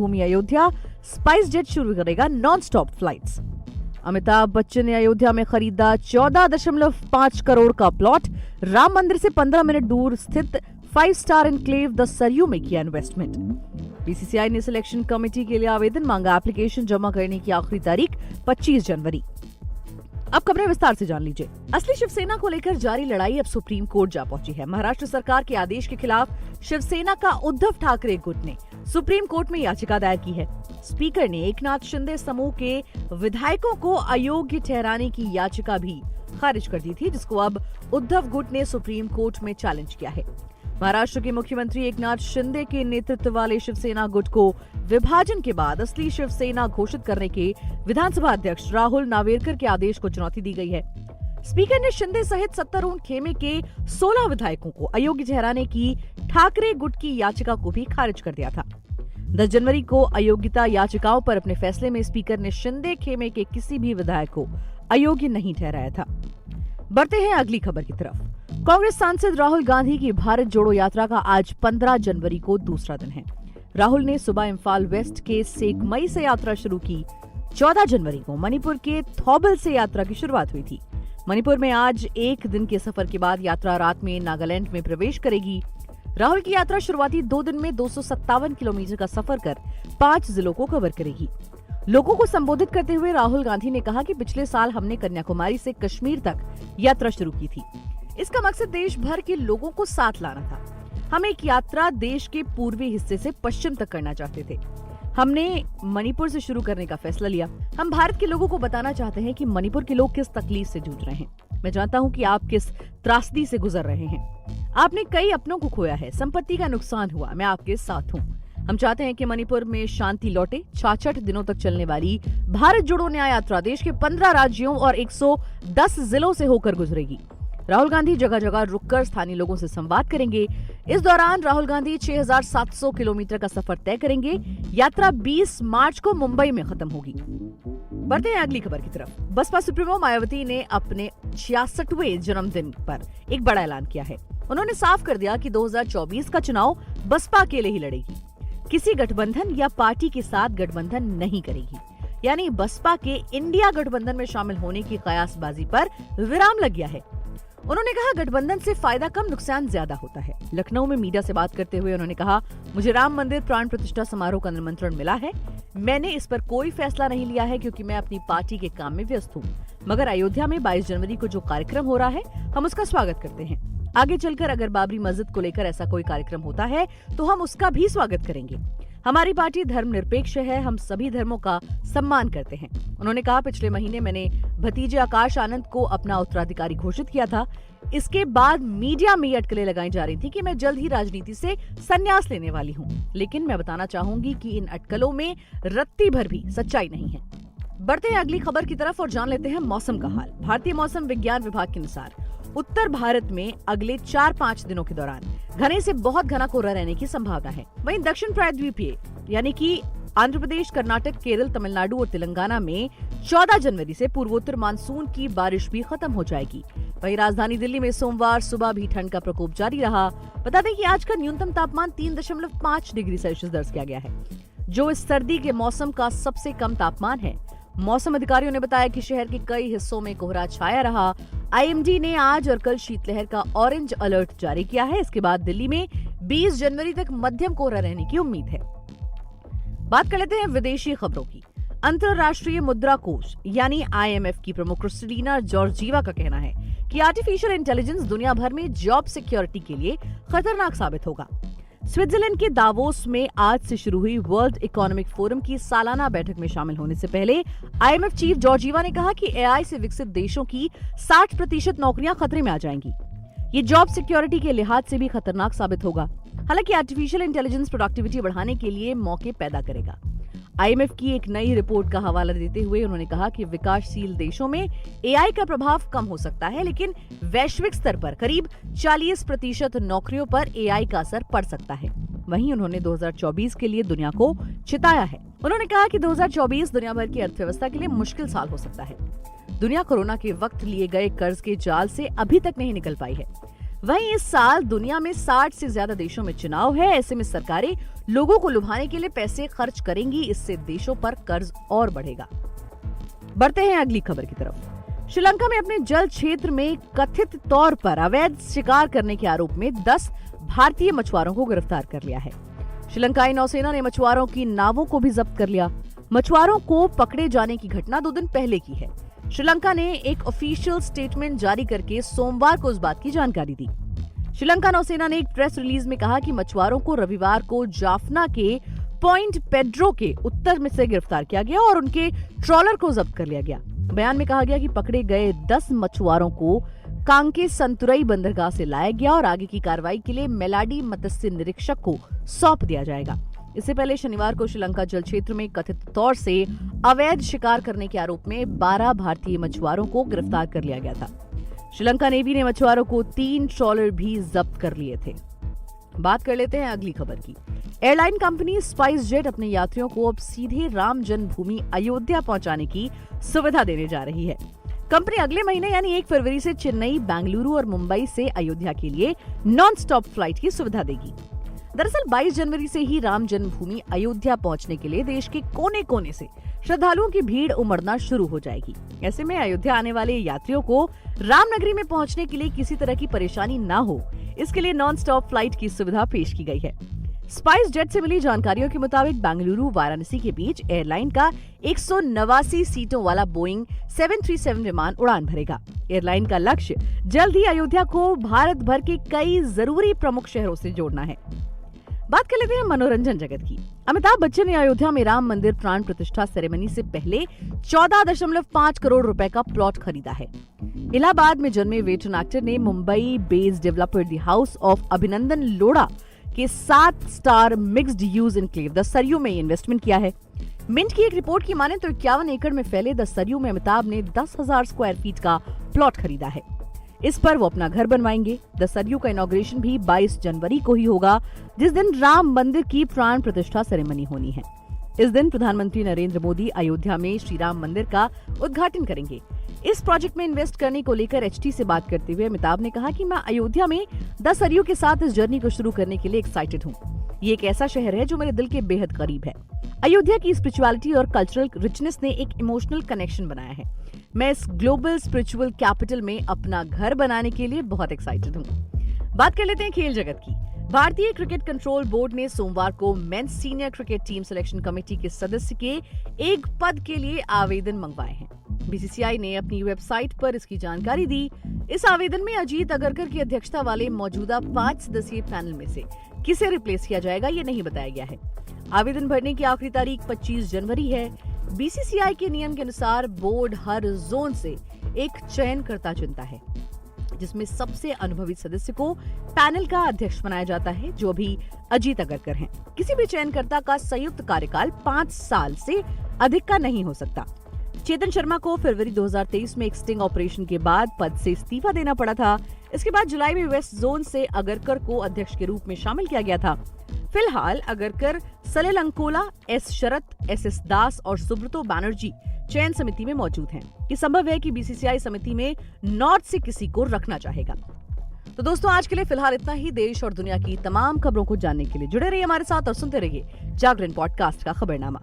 भूमि Ayodhya spice jet शुरू करेगा non stop flights. Amitabh Bachchan ने अयोध्या में खरीदा 14.5 करोड़ का प्लॉट। राम मंदिर से 15 मिनट दूर स्थित 5 स्टार एनक्लेव द सरयू में किया इन्वेस्टमेंट। बीसीसीआई ने सिलेक्शन कमेटी के लिए आवेदन मांगा। एप्लीकेशन जमा करने की आखिरी तारीख 25 जनवरी। अब खबरें विस्तार से जान लीजिए। असली शिवसेना को लेकर जारी लड़ाई अब सुप्रीम कोर्ट जा पहुंची है। महाराष्ट्र सरकार के आदेश के खिलाफ शिवसेना का उद्धव ठाकरे गुट ने सुप्रीम कोर्ट में याचिका दायर की है। स्पीकर ने एकनाथ शिंदे समूह के विधायकों को अयोग्य ठहराने की याचिका भी खारिज कर दी थी, जिसको अब उद्धव गुट ने सुप्रीम कोर्ट में चैलेंज किया है। महाराष्ट्र के मुख्यमंत्री एकनाथ शिंदे के नेतृत्व वाले शिवसेना गुट को विभाजन के बाद असली शिवसेना घोषित करने के विधानसभा अध्यक्ष राहुल नावेरकर के आदेश को चुनौती दी गई है। स्पीकर ने शिंदे सहित सत्तारूढ़ खेमे के 16 विधायकों को अयोग्य ठहराने की ठाकरे गुट की याचिका को भी खारिज कर दिया था। 10 जनवरी को अयोग्यता याचिकाओं पर अपने फैसले में स्पीकर ने शिंदे खेमे के किसी भी विधायक को अयोग्य नहीं ठहराया था। बढ़ते हैं अगली खबर की तरफ। कांग्रेस सांसद राहुल गांधी की भारत जोड़ो यात्रा का आज 15 जनवरी को दूसरा दिन है। राहुल ने सुबह इम्फाल वेस्ट के सेकमई से यात्रा शुरू की। 14 जनवरी को मणिपुर के थौबल से यात्रा की शुरुआत हुई थी। मणिपुर में आज एक दिन के सफर के बाद यात्रा रात में नागालैंड में प्रवेश करेगी। राहुल की यात्रा शुरुआती 2 दिन में 257 किलोमीटर का सफर कर 5 जिलों को कवर करेगी। लोगों को संबोधित करते हुए राहुल गांधी ने कहा कि पिछले साल हमने कन्याकुमारी से कश्मीर तक यात्रा शुरू की थी। इसका मकसद देश भर के लोगों को साथ लाना था। हम एक यात्रा देश के पूर्वी हिस्से से पश्चिम तक करना चाहते थे। हमने मणिपुर से शुरू करने का फैसला लिया। हम भारत के लोगों को बताना चाहते हैं कि मणिपुर के लोग किस तकलीफ से जूझ रहे हैं। मैं जानता हूं कि आप किस त्रासदी से गुजर रहे हैं। आपने कई अपनों को खोया है, संपत्ति का नुकसान हुआ, मैं आपके साथ हूँ। हम चाहते हैं कि मणिपुर में शांति लौटे। 66 दिनों तक चलने वाली भारत जोड़ो न्याय यात्रा देश के 15 राज्यों और 110 जिलों से होकर गुजरेगी। राहुल गांधी जगह जगह रुककर स्थानीय लोगों से संवाद करेंगे। इस दौरान राहुल गांधी 6700 किलोमीटर का सफर तय करेंगे। यात्रा 20 मार्च को मुंबई में खत्म होगी। बढ़ते हैं अगली खबर की तरफ। बसपा सुप्रीमो मायावती ने अपने 66वें जन्मदिन पर एक बड़ा ऐलान किया है। उन्होंने साफ कर दिया कि 2024 का चुनाव बसपा अकेले ही लड़ेगी, किसी गठबंधन या पार्टी के साथ गठबंधन नहीं करेगी। यानी बसपा के इंडिया गठबंधन में शामिल होने की कयासबाजी पर विराम लग गया है। उन्होंने कहा गठबंधन से फायदा कम नुकसान ज्यादा होता है। लखनऊ में मीडिया से बात करते हुए उन्होंने कहा, मुझे राम मंदिर प्राण प्रतिष्ठा समारोह का निमंत्रण मिला है। मैंने इस पर कोई फैसला नहीं लिया है क्योंकि मैं अपनी पार्टी के काम में व्यस्त हूँ। मगर अयोध्या में 22 जनवरी को जो कार्यक्रम हो रहा है हम उसका स्वागत करते हैं। आगे चलकर अगर बाबरी मस्जिद को लेकर ऐसा कोई कार्यक्रम होता है तो हम उसका भी स्वागत करेंगे। हमारी पार्टी धर्मनिरपेक्ष है, हम सभी धर्मों का सम्मान करते हैं। उन्होंने कहा, पिछले महीने मैंने भतीजे आकाश आनंद को अपना उत्तराधिकारी घोषित किया था। इसके बाद मीडिया में अटकलें लगाई जा रही थी कि मैं जल्द ही राजनीति से संन्यास लेने वाली हूं। लेकिन मैं बताना चाहूंगी कि इन अटकलों में रत्ती भर भी सच्चाई नहीं है। बढ़ते हैं अगली खबर की तरफ और जान लेते हैं मौसम का हाल। भारतीय मौसम विज्ञान विभाग के अनुसार उत्तर भारत में अगले 4-5 दिनों के दौरान घने से बहुत घना कोहरा रहने की संभावना है। वहीं दक्षिण प्रायद्वीपीय यानी कि आंध्र प्रदेश, कर्नाटक, केरल, तमिलनाडु और तेलंगाना में 14 जनवरी से पूर्वोत्तर मानसून की बारिश भी खत्म हो जाएगी। वहीं राजधानी दिल्ली में सोमवार सुबह भी ठंड का प्रकोप जारी रहा। बता दें कि आज का न्यूनतम तापमान 3.5 डिग्री सेल्सियस दर्ज किया गया है, जो इस सर्दी के मौसम का सबसे कम तापमान है। मौसम अधिकारियों ने बताया कि शहर के कई हिस्सों में कोहरा छाया रहा। आईएमडी ने आज और कल शीतलहर का ऑरेंज अलर्ट जारी किया है। इसके बाद दिल्ली में 20 जनवरी तक मध्यम कोहरा रहने की उम्मीद है। बात कर लेते हैं विदेशी खबरों की। अंतर्राष्ट्रीय मुद्रा कोष यानी आईएमएफ की प्रमुख क्रिस्टलिना जॉर्जीवा का कहना है कि आर्टिफिशियल इंटेलिजेंस दुनिया भर में जॉब सिक्योरिटी के लिए खतरनाक साबित होगा। स्विट्जरलैंड के दावोस में आज से शुरू हुई वर्ल्ड इकोनॉमिक फोरम की सालाना बैठक में शामिल होने से पहले आईएमएफ चीफ जॉर्जीवा ने कहा कि एआई से विकसित देशों की 60% नौकरियां खतरे में आ जाएंगी। ये जॉब सिक्योरिटी के लिहाज से भी खतरनाक साबित होगा। हालांकि आर्टिफिशियल इंटेलिजेंस प्रोडक्टिविटी बढ़ाने के लिए मौके पैदा करेगा। आईएमएफ की एक नई रिपोर्ट का हवाला देते हुए उन्होंने कहा कि विकासशील देशों में एआई का प्रभाव कम हो सकता है, लेकिन वैश्विक स्तर पर करीब 40% नौकरियों पर एआई का असर पड़ सकता है। वहीं उन्होंने 2024 के लिए दुनिया को चिताया है। उन्होंने कहा कि 2024 दुनिया भर की अर्थव्यवस्था के लिए मुश्किल साल हो सकता है। दुनिया कोरोना के वक्त लिए गए कर्ज के जाल से अभी तक नहीं निकल पाई है। वहीं इस साल दुनिया में 60 से ज्यादा देशों में चुनाव है। ऐसे में सरकारें लोगों को लुभाने के लिए पैसे खर्च करेंगी। इससे देशों पर कर्ज और बढ़ेगा। बढ़ते हैं अगली खबर की तरफ। श्रीलंका में अपने जल क्षेत्र में कथित तौर पर अवैध शिकार करने के आरोप में 10 भारतीय मछुआरों को गिरफ्तार कर लिया है। श्रीलंकाई नौसेना ने मछुआरों की नावों को भी जब्त कर लिया। मछुआरों को पकड़े जाने की घटना 2 दिन पहले की है। श्रीलंका ने एक ऑफिशियल स्टेटमेंट जारी करके सोमवार को इस बात की जानकारी दी। श्रीलंका नौसेना ने एक प्रेस रिलीज में कहा कि मछुआरों को रविवार को जाफना के पॉइंट पेड्रो के उत्तर में से गिरफ्तार किया गया और उनके ट्रॉलर को जब्त कर लिया गया। बयान में कहा गया कि पकड़े गए 10 मछुआरों को कांके संतुरई बंदरगाह से लाया गया और आगे की कार्रवाई के लिए मेलाडी मत्स्य निरीक्षक को सौंप दिया जाएगा। इससे पहले शनिवार को श्रीलंका जल क्षेत्र में कथित तौर से अवैध शिकार करने के आरोप में 12 भारतीय मछुआरों को गिरफ्तार कर लिया गया था। श्रीलंका नेवी ने मछुआरों को 3 ट्रॉलर भी जब्त कर लिए थे। बात कर लेते हैं अगली खबर की। एयरलाइन कंपनी स्पाइस जेट अपने यात्रियों को अब सीधे राम जन्मभूमि अयोध्या पहुंचाने की सुविधा देने जा रही है। कंपनी अगले महीने यानी 1 फरवरी से चेन्नई, बेंगलुरु और मुंबई से अयोध्या के लिए नॉन स्टॉप फ्लाइट की सुविधा देगी। दरअसल 22 जनवरी से ही राम जन्मभूमि अयोध्या पहुंचने के लिए देश के कोने कोने से श्रद्धालुओं की भीड़ उमड़ना शुरू हो जाएगी। ऐसे में अयोध्या आने वाले यात्रियों को रामनगरी में पहुंचने के लिए किसी तरह की परेशानी न हो, इसके लिए नॉन स्टॉप फ्लाइट की सुविधा पेश की गई है। स्पाइस जेट से मिली जानकारियों के मुताबिक बेंगलुरु वाराणसी के बीच एयरलाइन का 189 सीटों वाला बोइंग 737 विमान उड़ान भरेगा। एयरलाइन का लक्ष्य जल्द ही अयोध्या को भारत भर के कई जरूरी प्रमुख शहरों से जोड़ना है। बात कर लेते हैं मनोरंजन जगत की। अमिताभ बच्चन ने अयोध्या में राम मंदिर प्राण प्रतिष्ठा सेरेमनी से पहले 14.5 करोड़ रुपए का प्लॉट खरीदा है। इलाहाबाद में जन्मे वेटरन एक्टर ने Mumbai based developer the house of अभिनंदन लोढ़ा के 7 star mixed use enclave the Saryu में इन्वेस्टमेंट किया है। मिंट की एक रिपोर्ट की माने तो 51 एकड़ में फैले द सरयू में अमिताभ ने 10,000 स्क्वायर फीट का प्लॉट खरीदा है। इस पर वो अपना घर बनवाएंगे। द सरयू का इनॉग्रेशन भी 22 जनवरी को ही होगा, जिस दिन राम मंदिर की प्राण प्रतिष्ठा सेरेमनी होनी है। इस दिन प्रधानमंत्री नरेंद्र मोदी अयोध्या में श्री राम मंदिर का उद्घाटन करेंगे। इस प्रोजेक्ट में इन्वेस्ट करने को लेकर HT से बात करते हुए अमिताभ ने कहा कि मैं अयोध्या में द सरयू के साथ इस जर्नी को शुरू करने के लिए एक्साइटेड हूँ। ये एक ऐसा शहर है जो मेरे दिल के बेहद करीब है। अयोध्या की स्पिरिचुअलिटी और कल्चरल रिचनेस ने एक इमोशनल कनेक्शन बनाया है। मैं इस ग्लोबल स्पिरिचुअल कैपिटल में अपना घर बनाने के लिए बहुत एक्साइटेड हूँ। बात कर लेते हैं खेल जगत की। भारतीय क्रिकेट कंट्रोल बोर्ड ने सोमवार को men's senior cricket team selection committee के सदस्य के एक पद के लिए आवेदन मंगवाए हैं। BCCI ने अपनी वेबसाइट पर इसकी जानकारी दी। इस आवेदन में अजीत अगरकर की अध्यक्षता वाले मौजूदा 5 सदस्यीय पैनल में से किसे रिप्लेस किया जाएगा ये नहीं बताया गया है। आवेदन भरने की आखिरी तारीख 25 जनवरी है। BCCI के नियम के अनुसार बोर्ड हर जोन से एक चयनकर्ता चुनता है, जिसमें सबसे अनुभवी सदस्य को पैनल का अध्यक्ष बनाया जाता है, जो भी अजीत अगरकर हैं। किसी भी चयनकर्ता का संयुक्त कार्यकाल 5 साल से अधिक का नहीं हो सकता। चेतन शर्मा को फरवरी 2023 में एक स्टिंग ऑपरेशन के बाद पद से इस्तीफा देना पड़ा था। इसके बाद जुलाई में वेस्ट जोन से अगरकर को अध्यक्ष के रूप में शामिल किया गया था। फिलहाल अगरकर, सलिल अंकोला, S शरत, SS दास और सुब्रतो बैनर्जी चयन समिति में मौजूद हैं। ये संभव है कि BCCI समिति में नॉर्थ से किसी को रखना चाहेगा। तो दोस्तों, आज के लिए फिलहाल इतना ही। देश और दुनिया की तमाम खबरों को जानने के लिए जुड़े रहिए हमारे साथ और सुनते रहिए जागरण पॉडकास्ट का खबरनामा।